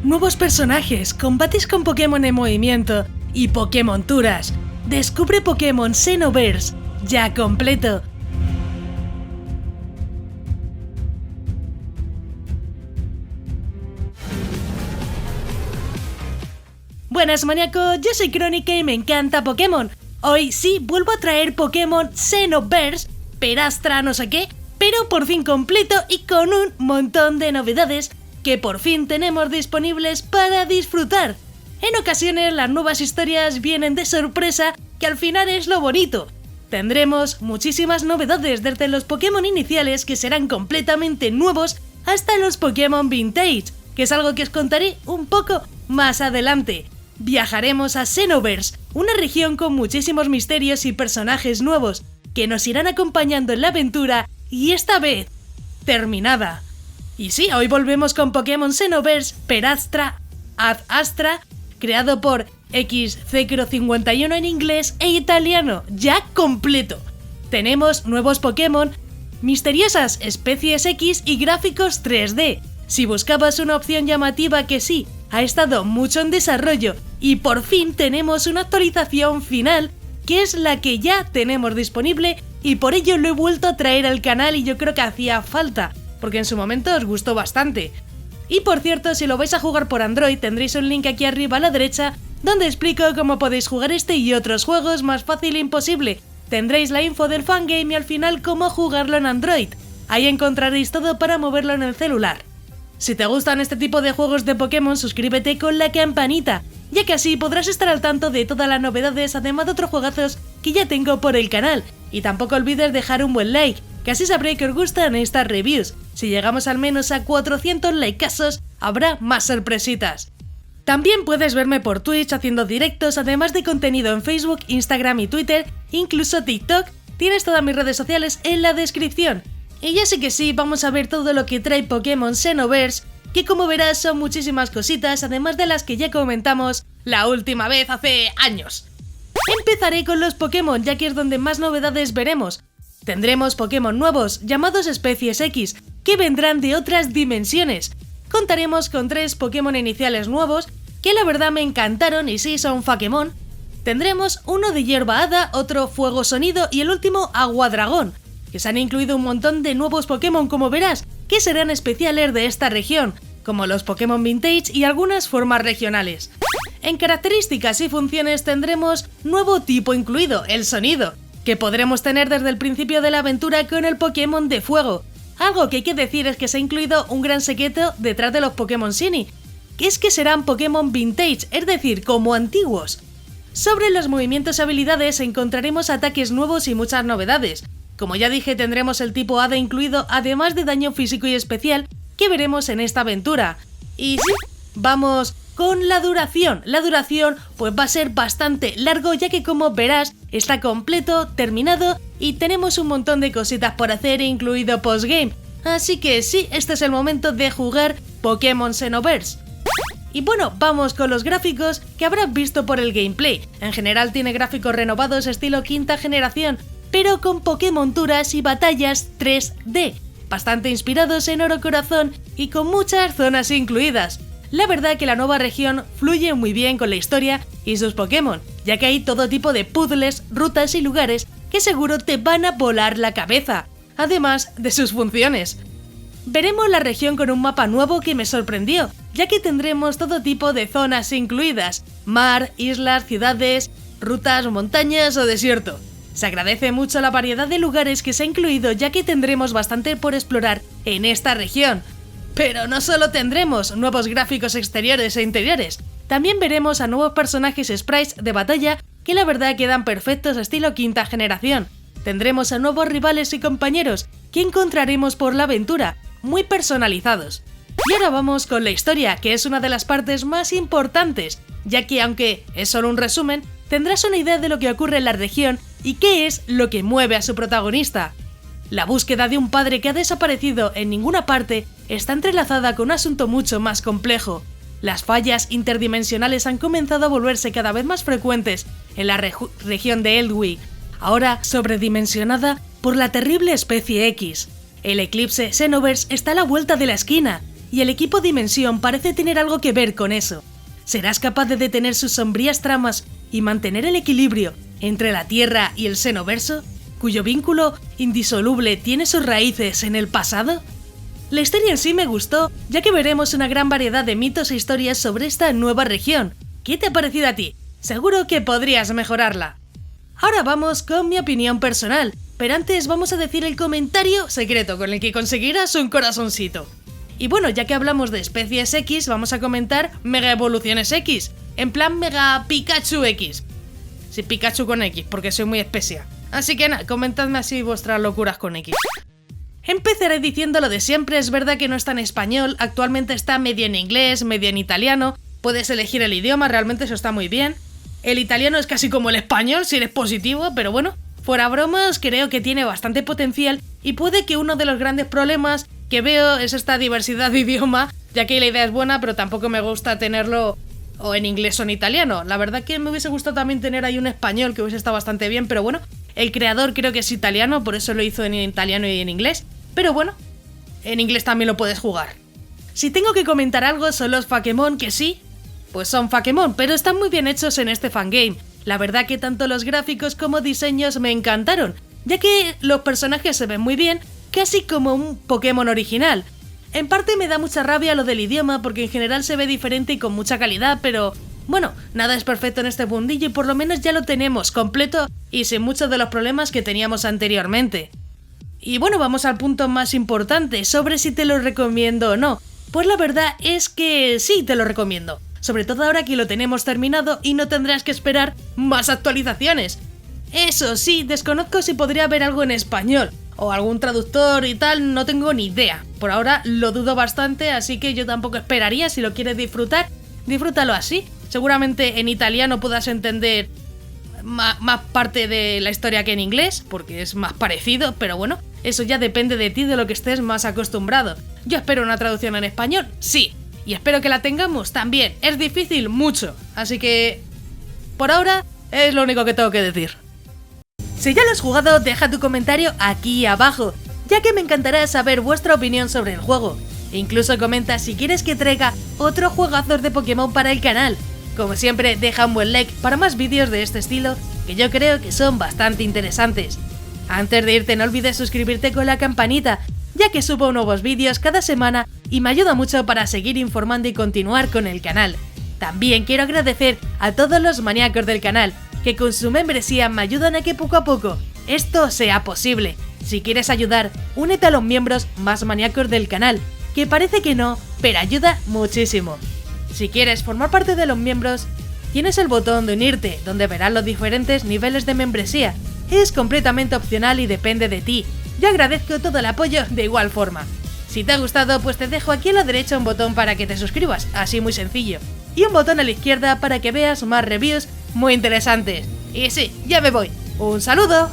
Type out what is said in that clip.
Nuevos personajes, combates con Pokémon en movimiento y Pokémonturas. Descubre Pokémon Xenoverse, ya completo. Buenas maníacos, yo soy Crónica y me encanta Pokémon. Hoy sí vuelvo a traer Pokémon Xenoverse, Perastra no sé qué, pero por fin completo y con un montón de novedades que por fin tenemos disponibles para disfrutar. En ocasiones las nuevas historias vienen de sorpresa, que al final es lo bonito. Tendremos muchísimas novedades desde los Pokémon iniciales que serán completamente nuevos hasta los Pokémon Vintage, que es algo que os contaré un poco más adelante. Viajaremos a Xenoverse, una región con muchísimos misterios y personajes nuevos que nos irán acompañando en la aventura y esta vez terminada. Y sí, hoy volvemos con Pokémon Xenoverse Perastra Ad Astra, creado por XC051 en inglés e italiano, ya completo. Tenemos nuevos Pokémon, misteriosas especies X y gráficos 3D. Si buscabas una opción llamativa que sí, ha estado mucho en desarrollo y por fin tenemos una actualización final que es la que ya tenemos disponible y por ello lo he vuelto a traer al canal y yo creo que hacía falta, porque en su momento os gustó bastante. Y por cierto, si lo vais a jugar por Android tendréis un link aquí arriba a la derecha donde explico cómo podéis jugar este y otros juegos más fácil e imposible. Tendréis la info del fangame y al final cómo jugarlo en Android. Ahí encontraréis todo para moverlo en el celular. Si te gustan este tipo de juegos de Pokémon, suscríbete con la campanita, ya que así podrás estar al tanto de todas las novedades, además de otros juegazos que ya tengo por el canal. Y tampoco olvides dejar un buen like, que así sabré que os gustan estas reviews. Si llegamos al menos a 400 likeazos, habrá más sorpresitas. También puedes verme por Twitch haciendo directos, además de contenido en Facebook, Instagram y Twitter, incluso TikTok. Tienes todas mis redes sociales en la descripción. Y ya sé que sí, vamos a ver todo lo que trae Pokémon Xenoverse, que como verás son muchísimas cositas, además de las que ya comentamos la última vez hace años. Empezaré con los Pokémon, ya que es donde más novedades veremos. Tendremos Pokémon nuevos, llamados especies X, que vendrán de otras dimensiones. Contaremos con 3 Pokémon iniciales nuevos, que la verdad me encantaron y sí son Fakemon. Tendremos uno de hierba hada, otro fuego sonido y el último agua dragón, que se han incluido un montón de nuevos Pokémon como verás, que serán especiales de esta región, como los Pokémon Vintage y algunas formas regionales. En características y funciones tendremos nuevo tipo incluido, el sonido, que podremos tener desde el principio de la aventura con el Pokémon de fuego. Algo que hay que decir es que se ha incluido un gran secreto detrás de los Pokémon Shiny, que es que serán Pokémon Vintage, es decir, como antiguos. Sobre los movimientos y habilidades encontraremos ataques nuevos y muchas novedades. Como ya dije, tendremos el tipo Hada incluido, además de daño físico y especial que veremos en esta aventura. Y sí, vamos con la duración. La duración pues va a ser bastante largo, ya que como verás está completo, terminado y tenemos un montón de cositas por hacer, incluido postgame. Así que sí, este es el momento de jugar Pokémon Xenoverse. Y bueno, vamos con los gráficos que habrás visto por el gameplay. En general tiene gráficos renovados estilo quinta generación, pero con Pokémonturas y batallas 3D, bastante inspirados en Oro Corazón y con muchas zonas incluidas. La verdad que la nueva región fluye muy bien con la historia y sus Pokémon, ya que hay todo tipo de puzzles, rutas y lugares que seguro te van a volar la cabeza, además de sus funciones. Veremos la región con un mapa nuevo que me sorprendió, ya que tendremos todo tipo de zonas incluidas, mar, islas, ciudades, rutas, montañas o desierto. Se agradece mucho la variedad de lugares que se ha incluido, ya que tendremos bastante por explorar en esta región. Pero no solo tendremos nuevos gráficos exteriores e interiores, también veremos a nuevos personajes sprites de batalla que la verdad quedan perfectos estilo quinta generación. Tendremos a nuevos rivales y compañeros que encontraremos por la aventura, muy personalizados. Y ahora vamos con la historia, que es una de las partes más importantes, ya que aunque es solo un resumen, tendrás una idea de lo que ocurre en la región y qué es lo que mueve a su protagonista. La búsqueda de un padre que ha desaparecido en ninguna parte está entrelazada con un asunto mucho más complejo. Las fallas interdimensionales han comenzado a volverse cada vez más frecuentes en la región de Eldwick, ahora sobredimensionada por la terrible especie X. El eclipse Xenoverse está a la vuelta de la esquina y el equipo Dimension parece tener algo que ver con eso. ¿Serás capaz de detener sus sombrías tramas y mantener el equilibrio entre la Tierra y el Xenoverso, cuyo vínculo indisoluble tiene sus raíces en el pasado? La historia en sí me gustó, ya que veremos una gran variedad de mitos e historias sobre esta nueva región. ¿Qué te ha parecido a ti? Seguro que podrías mejorarla. Ahora vamos con mi opinión personal, pero antes vamos a decir el comentario secreto con el que conseguirás un corazoncito. Y bueno, ya que hablamos de especies X, vamos a comentar Mega Evoluciones X, en plan Mega Pikachu X. Sí, Pikachu con X, porque soy muy especial. Así que nada, comentadme así vuestras locuras con X. Empezaré diciendo lo de siempre, es verdad que no está en español, actualmente está medio en inglés, medio en italiano, puedes elegir el idioma, realmente eso está muy bien. El italiano es casi como el español, si eres positivo, pero bueno, fuera bromas, creo que tiene bastante potencial y puede que uno de los grandes problemas que veo es esta diversidad de idioma, ya que la idea es buena, pero tampoco me gusta tenerlo o en inglés o en italiano. La verdad que me hubiese gustado también tener ahí un español que hubiese estado bastante bien, pero bueno, el creador creo que es italiano, por eso lo hizo en italiano y en inglés. Pero bueno, en inglés también lo puedes jugar. Si tengo que comentar algo son los Pokémon, que sí, pues son Pokémon, pero están muy bien hechos en este fangame. La verdad que tanto los gráficos como diseños me encantaron, ya que los personajes se ven muy bien, casi como un Pokémon original. En parte me da mucha rabia lo del idioma porque en general se ve diferente y con mucha calidad, pero bueno, nada es perfecto en este mundillo y por lo menos ya lo tenemos completo y sin muchos de los problemas que teníamos anteriormente. Y bueno, vamos al punto más importante, sobre si te lo recomiendo o no. Pues la verdad es que sí te lo recomiendo, sobre todo ahora que lo tenemos terminado y no tendrás que esperar más actualizaciones. Eso sí, desconozco si podría haber algo en español, o algún traductor y tal, no tengo ni idea. Por ahora lo dudo bastante, así que yo tampoco esperaría. Si lo quieres disfrutar, disfrútalo así. Seguramente en italiano puedas entender más parte de la historia que en inglés, porque es más parecido, pero bueno, eso ya depende de ti, de lo que estés más acostumbrado. Yo espero una traducción en español, sí, y espero que la tengamos también. Es difícil, mucho, así que por ahora es lo único que tengo que decir. Si ya lo has jugado, deja tu comentario aquí abajo, ya que me encantará saber vuestra opinión sobre el juego. Incluso comenta si quieres que traiga otro juegazos de Pokémon para el canal. Como siempre, deja un buen like para más vídeos de este estilo, que yo creo que son bastante interesantes. Antes de irte, no olvides suscribirte con la campanita, ya que subo nuevos vídeos cada semana y me ayuda mucho para seguir informando y continuar con el canal. También quiero agradecer a todos los maníacos del canal, que con su membresía me ayudan a que poco a poco esto sea posible. Si quieres ayudar, únete a los miembros más maníacos del canal, que parece que no, pero ayuda muchísimo. Si quieres formar parte de los miembros, tienes el botón de unirte, donde verás los diferentes niveles de membresía. Es completamente opcional y depende de ti. Yo agradezco todo el apoyo de igual forma. Si te ha gustado, pues te dejo aquí a la derecha un botón para que te suscribas, así muy sencillo. Y un botón a la izquierda para que veas más reviews muy interesantes. Y sí, ya me voy. ¡Un saludo!